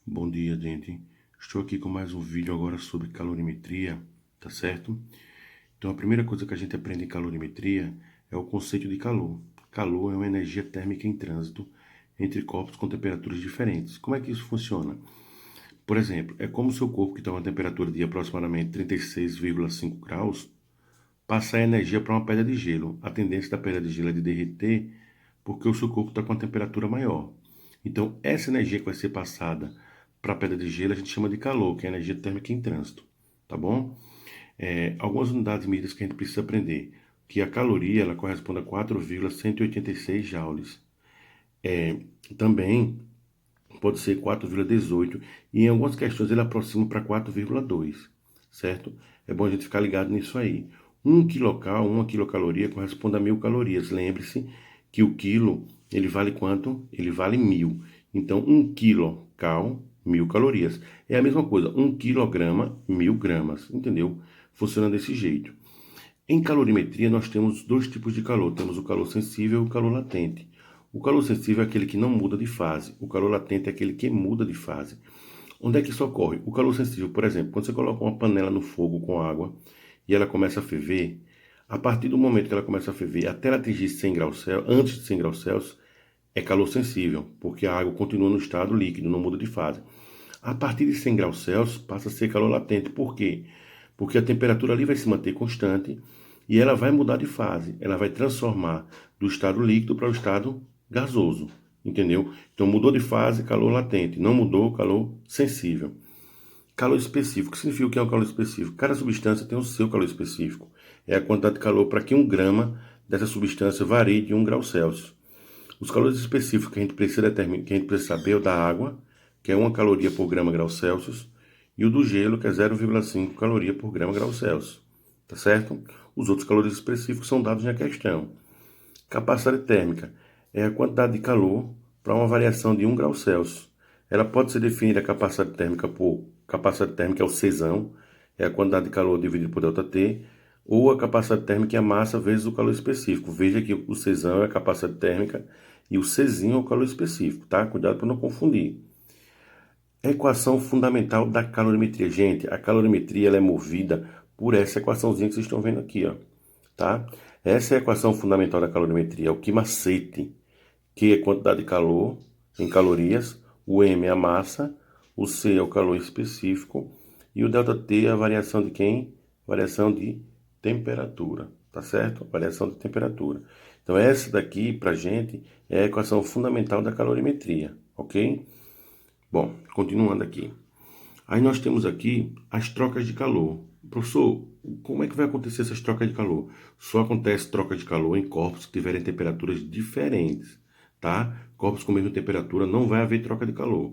Bom dia, gente. Estou aqui com mais um vídeo agora sobre calorimetria, tá certo? Então, a primeira coisa que a gente aprende em calorimetria é o conceito de calor. Calor é uma energia térmica em trânsito entre corpos com temperaturas diferentes. Como é que isso funciona? Por exemplo, é como o seu corpo, que está a uma temperatura de aproximadamente 36,5 graus, passar a energia para uma pedra de gelo. A tendência da pedra de gelo é de derreter porque o seu corpo está com uma temperatura maior. Então, essa energia que vai ser passada para a pedra de gelo a gente chama de calor, que é a energia térmica em trânsito, tá bom? Algumas unidades medidas que a gente precisa aprender, que a caloria ela corresponde a 4,186 joules. Também pode ser 4,18 e em algumas questões ele aproxima para 4,2, certo? É bom a gente ficar ligado nisso aí. 1 kcal, 1 quilocaloria corresponde a 1.000 calorias. Lembre-se que o quilo, ele vale quanto? Ele vale 1.000. Então, 1 kcal, 1.000 calorias. É a mesma coisa, 1 quilograma, 1.000 gramas, entendeu? Funciona desse jeito. Em calorimetria, nós temos dois tipos de calor. Temos o calor sensível e o calor latente. O calor sensível é aquele que não muda de fase. O calor latente é aquele que muda de fase. Onde é que isso ocorre? O calor sensível, por exemplo, quando você coloca uma panela no fogo com água e ela começa a ferver, a partir do momento que ela começa a ferver até ela atingir 100 graus Celsius, antes de 100 graus Celsius, é calor sensível, porque a água continua no estado líquido, não muda de fase. A partir de 100 graus Celsius passa a ser calor latente. Por quê? Porque a temperatura ali vai se manter constante e ela vai mudar de fase. Ela vai transformar do estado líquido para o estado gasoso. Entendeu? Então mudou de fase, calor latente. Não mudou, calor sensível. Calor específico. O que significa que é um calor específico? Cada substância tem o seu calor específico. É a quantidade de calor para que 1 grama dessa substância varie de 1 grau Celsius. Os calores específicos que a gente precisa determinar, que a gente precisa saber é o da água, que é 1 caloria por grama grau Celsius, e o do gelo, que é 0,5 caloria por grama grau Celsius. Tá certo? Os outros calores específicos são dados na questão. Capacidade térmica é a quantidade de calor para uma variação de 1 grau Celsius. Ela pode ser definida a capacidade térmica por capacidade térmica é o Czão, é a quantidade de calor dividido por ΔT, ou a capacidade térmica é a massa vezes o calor específico. Veja que o Czão é a capacidade térmica e o Czinho é o calor específico, tá? Cuidado para não confundir. A equação fundamental da calorimetria. Gente, a calorimetria ela é movida por essa equaçãozinha que vocês estão vendo aqui, ó, tá? Essa é a equação fundamental da calorimetria, é o Q-macete, Q é a quantidade de calor em calorias, o M é a massa, o C é o calor específico e o ΔT é a variação de quem? Variação de temperatura, tá certo? Variação de temperatura. Então essa daqui, pra gente, é a equação fundamental da calorimetria, ok? Bom, continuando aqui. Aí nós temos aqui as trocas de calor. Professor, como é que vai acontecer essas trocas de calor? Só acontece troca de calor em corpos que tiverem temperaturas diferentes, tá? Corpos com a mesma temperatura não vai haver troca de calor.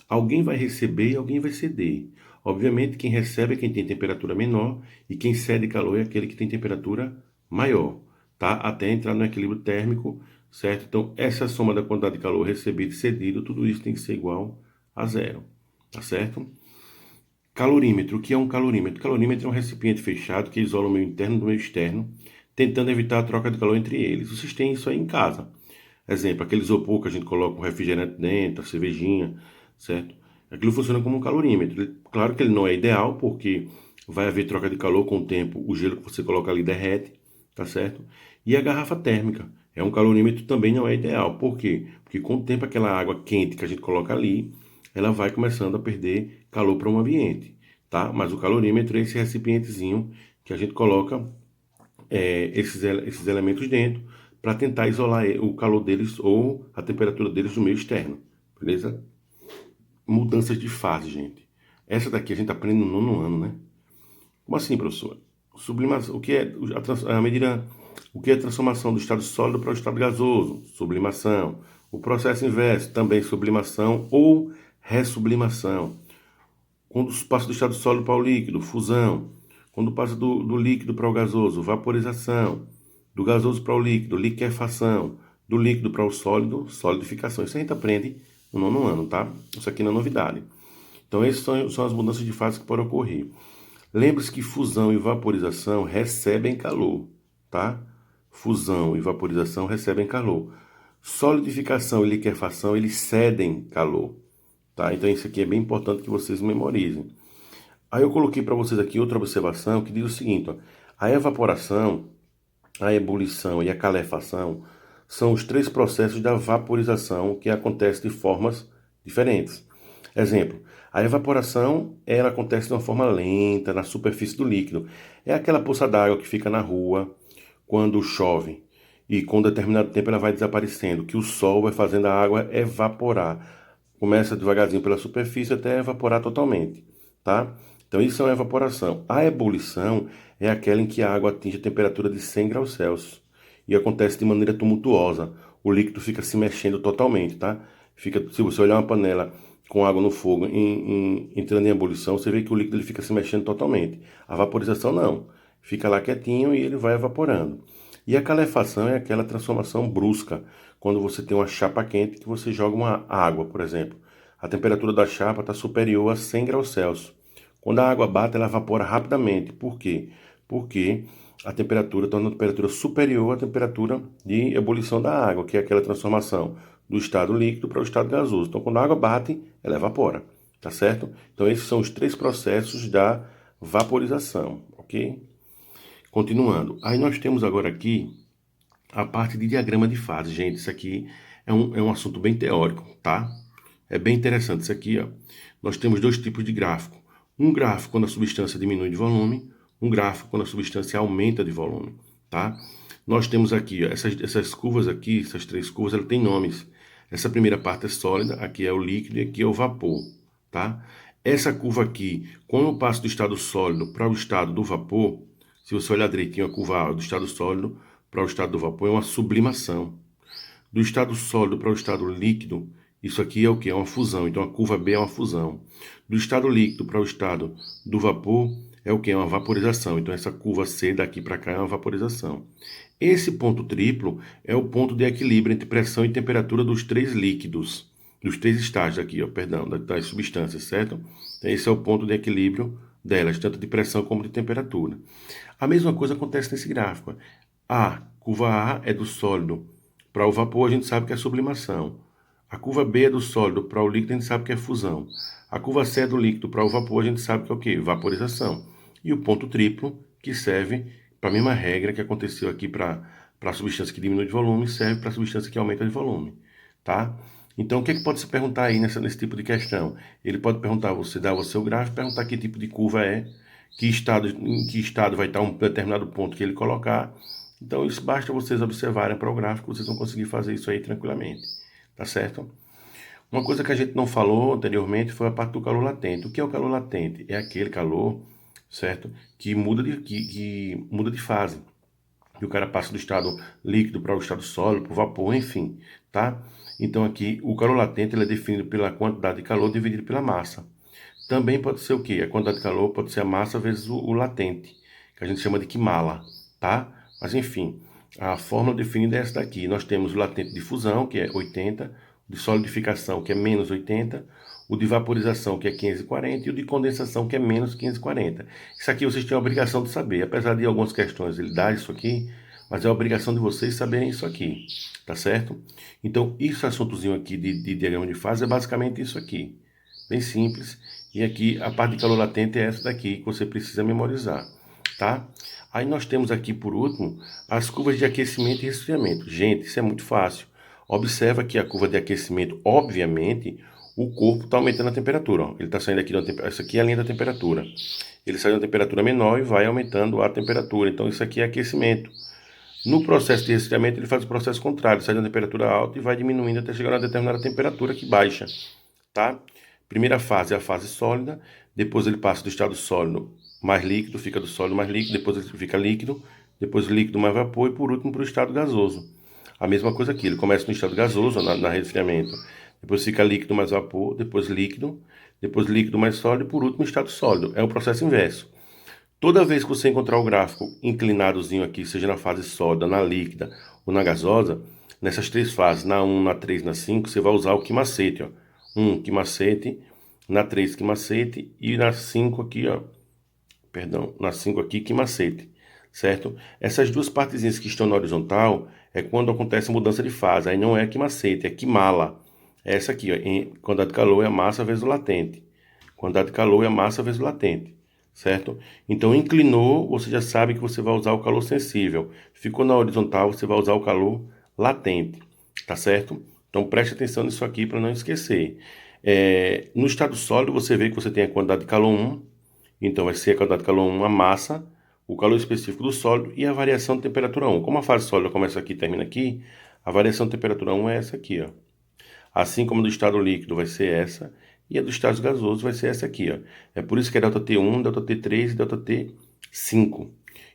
Alguém vai receber e alguém vai ceder. Obviamente, quem recebe é quem tem temperatura menor e quem cede calor é aquele que tem temperatura maior, tá? Até entrar no equilíbrio térmico, certo? Então, essa soma da quantidade de calor recebido e cedido, tudo isso tem que ser igual a zero, tá certo? Calorímetro. O que é um calorímetro? Calorímetro é um recipiente fechado que isola o meio interno do meio externo, tentando evitar a troca de calor entre eles. Vocês têm isso aí em casa. Exemplo, aquele isopor que a gente coloca um refrigerante dentro, a cervejinha, certo? Aquilo funciona como um calorímetro. Claro que ele não é ideal, porque vai haver troca de calor com o tempo, o gelo que você coloca ali derrete, tá certo? E a garrafa térmica. É um calorímetro também não é ideal. Por quê? Porque com o tempo aquela água quente que a gente coloca ali, ela vai começando a perder calor para o ambiente, tá? Mas o calorímetro é esse recipientezinho que a gente coloca esses elementos dentro para tentar isolar o calor deles ou a temperatura deles do meio externo, beleza? Mudanças de fase, gente. Essa daqui a gente aprende no nono ano, né? Como assim, professor? Sublimação. O que é a medida? O que é a transformação do estado sólido para o estado gasoso? Sublimação. O processo inverso, também sublimação ou ressublimação. Quando passa do estado sólido para o líquido, fusão. Quando passa do líquido para o gasoso, vaporização. Do gasoso para o líquido, liquefação. Do líquido para o sólido, solidificação. Isso a gente aprende no nono ano, tá? Isso aqui não é novidade. Então, essas são as mudanças de fase que podem ocorrer. Lembre-se que fusão e vaporização recebem calor, tá? Fusão e vaporização recebem calor. Solidificação e liquefação, eles cedem calor, tá? Então isso aqui é bem importante que vocês memorizem. Aí eu coloquei para vocês aqui outra observação que diz o seguinte, ó, a evaporação, a ebulição e a calefação são os três processos da vaporização que acontecem de formas diferentes. Exemplo, a evaporação ela acontece de uma forma lenta na superfície do líquido. É aquela poça d'água que fica na rua quando chove e com determinado tempo ela vai desaparecendo, que o sol vai fazendo a água evaporar. Começa devagarzinho pela superfície até evaporar totalmente, tá? Então isso é uma evaporação. A ebulição é aquela em que a água atinge a temperatura de 100 graus Celsius e acontece de maneira tumultuosa. O líquido fica se mexendo totalmente, tá? Fica, se você olhar uma panela com água no fogo entrando em ebulição, você vê que o líquido ele fica se mexendo totalmente. A vaporização não. Fica lá quietinho e ele vai evaporando. E a calefação é aquela transformação brusca, quando você tem uma chapa quente que você joga uma água, por exemplo. A temperatura da chapa está superior a 100 graus Celsius. Quando a água bate, ela evapora rapidamente. Por quê? Porque a temperatura torna a temperatura superior à temperatura de ebulição da água, que é aquela transformação do estado líquido para o estado gasoso. Então, quando a água bate, ela evapora, tá certo? Então, esses são os três processos da vaporização, ok? Continuando. Aí nós temos agora aqui a parte de diagrama de fase. Gente, isso aqui é um assunto bem teórico, tá? É bem interessante isso aqui, ó. Nós temos dois tipos de gráfico. Um gráfico quando a substância diminui de volume, um gráfico quando a substância aumenta de volume, tá? Nós temos aqui, ó, essas curvas aqui, essas três curvas, elas têm nomes. Essa primeira parte é sólida, aqui é o líquido e aqui é o vapor, tá? Essa curva aqui, quando eu passo do estado sólido para o estado do vapor, se você olhar direitinho a curva do estado sólido para o estado do vapor, é uma sublimação. Do estado sólido para o estado líquido, isso aqui é o que? É uma fusão. Então a curva B é uma fusão. Do estado líquido para o estado do vapor, é o que? É uma vaporização. Então essa curva C daqui para cá é uma vaporização. Esse ponto triplo é o ponto de equilíbrio entre pressão e temperatura dos três líquidos, dos três estágios aqui, ó, perdão, das substâncias, certo? Então, esse é o ponto de equilíbrio delas, tanto de pressão como de temperatura. A mesma coisa acontece nesse gráfico. A curva A é do sólido para o vapor, a gente sabe que é sublimação. A curva B é do sólido para o líquido, a gente sabe que é fusão. A curva C é do líquido para o vapor, a gente sabe que é o quê? Vaporização. E o ponto triplo, que serve para a mesma regra que aconteceu aqui para a substância que diminui de volume, serve para a substância que aumenta de volume, tá? Então, o que é que pode se perguntar aí nesse tipo de questão? Ele pode perguntar, você dá o seu gráfico, perguntar que tipo de curva é, em que estado vai estar um determinado ponto que ele colocar. Então, isso basta vocês observarem para o gráfico, vocês vão conseguir fazer isso aí tranquilamente, tá certo? Uma coisa que a gente não falou anteriormente foi a parte do calor latente. O que é o calor latente? É aquele calor, certo, que muda de fase. Que o cara passa do estado líquido para o estado sólido, para o vapor, enfim, tá? Então aqui o calor latente ele é definido pela quantidade de calor dividido pela massa. Também pode ser o quê? A quantidade de calor pode ser a massa vezes o latente, que a gente chama de Kimala, tá? Mas enfim, a fórmula definida é essa daqui. Nós temos o latente de fusão, que é 80, o de solidificação, que é menos 80, o de vaporização, que é 540, e o de condensação, que é menos 540. Isso aqui vocês têm a obrigação de saber. Apesar de algumas questões ele dar isso aqui, mas é a obrigação de vocês saberem isso aqui, tá certo? Então, esse assuntozinho aqui de diagrama de fase é basicamente isso aqui. Bem simples. E aqui a parte de calor latente é essa daqui que você precisa memorizar, tá? Aí nós temos aqui, por último, as curvas de aquecimento e resfriamento. Gente, isso é muito fácil. Observa que a curva de aquecimento, obviamente, o corpo está aumentando a temperatura. Ó. Ele está saindo aqui da temperatura. Essa aqui é a linha da temperatura. Ele sai de uma temperatura menor e vai aumentando a temperatura. Então, isso aqui é aquecimento. No processo de resfriamento, ele faz o processo contrário. Sai de uma temperatura alta e vai diminuindo até chegar a uma determinada temperatura que baixa. Tá? Primeira fase é a fase sólida. Depois ele passa do estado sólido mais líquido, fica do sólido mais líquido. Depois ele fica líquido. Depois líquido mais vapor. E por último, para o estado gasoso. A mesma coisa aqui. Ele começa no estado gasoso, na resfriamento. Depois fica líquido mais vapor, depois líquido mais sólido e por último estado sólido. É o processo inverso. Toda vez que você encontrar o gráfico inclinadozinho aqui, seja na fase sólida, na líquida ou na gasosa, nessas três fases, na 1, na 3, na 5, você vai usar o que macete, ó. 1, que macete, na 3, que macete e na 5 aqui, ó. Perdão, na 5 aqui, que macete, certo? Essas duas partezinhas que estão na horizontal é quando acontece a mudança de fase. Aí não é que macete, é que mala. é essa aqui, ó, em quantidade de calor é a massa vezes o latente. Quantidade de calor é a massa vezes o latente, certo? Então, inclinou, você já sabe que você vai usar o calor sensível. Ficou na horizontal, você vai usar o calor latente, tá certo? Então, preste atenção nisso aqui para não esquecer. No estado sólido, você vê que você tem a quantidade de calor 1, então vai ser a quantidade de calor 1, a massa, o calor específico do sólido e a variação de temperatura 1. Como a fase sólida começa aqui e termina aqui, a variação de temperatura 1 é essa aqui, ó. Assim como do estado líquido vai ser essa, e a do estado gasoso vai ser essa aqui, ó. É por isso que é ΔT1, ΔT3 e ΔT5.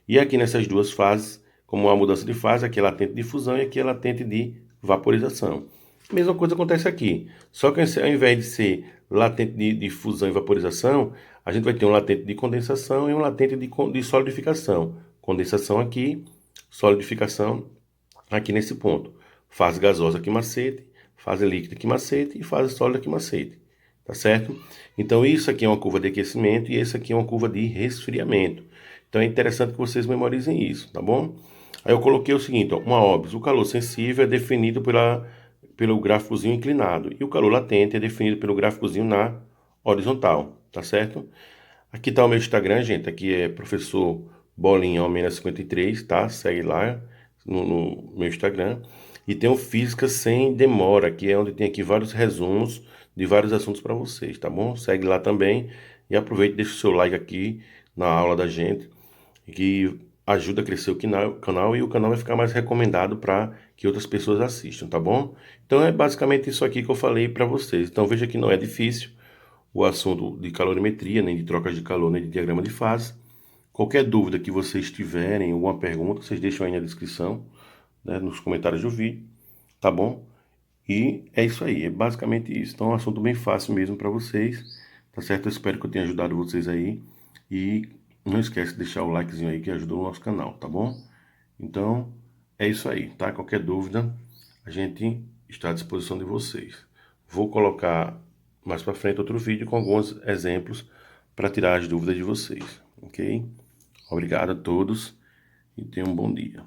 E aqui nessas duas fases, como a mudança de fase, aqui é latente de fusão e aqui é latente de vaporização. Mesma coisa acontece aqui, só que ao invés de ser latente de fusão e vaporização, a gente vai ter um latente de condensação e um latente de solidificação. Condensação aqui, solidificação aqui nesse ponto. Fase gasosa aqui macete, fase líquida aqui macete e fase sólida aqui macete. Tá certo? Então isso aqui é uma curva de aquecimento e esse aqui é uma curva de resfriamento. Então é interessante que vocês memorizem isso, tá bom? Aí eu coloquei o seguinte, ó, uma óbvio, o calor sensível é definido pelo gráficozinho inclinado e o calor latente é definido pelo gráficozinho na horizontal, tá certo? Aqui tá o meu Instagram, gente, aqui é professor Bolinha 53, tá? Segue lá no meu Instagram. E tem o Física Sem Demora, que é onde tem aqui vários resumos de vários assuntos para vocês, tá bom? Segue lá também e aproveite e deixa o seu like aqui na aula da gente, que ajuda a crescer o canal e o canal vai ficar mais recomendado para que outras pessoas assistam, tá bom? Então é basicamente isso aqui que eu falei para vocês. Então veja que não é difícil o assunto de calorimetria, nem de trocas de calor, nem de diagrama de fase. Qualquer dúvida que vocês tiverem, alguma pergunta, vocês deixam aí na descrição, né, nos comentários do vídeo, tá bom? E é isso aí, é basicamente isso. Então é um assunto bem fácil mesmo para vocês, tá certo? Eu espero que eu tenha ajudado vocês aí. E não esquece de deixar o likezinho aí que ajuda o nosso canal, tá bom? Então é isso aí, tá? Qualquer dúvida, a gente está à disposição de vocês. Vou colocar mais para frente outro vídeo com alguns exemplos para tirar as dúvidas de vocês, ok? Obrigado a todos e tenham um bom dia.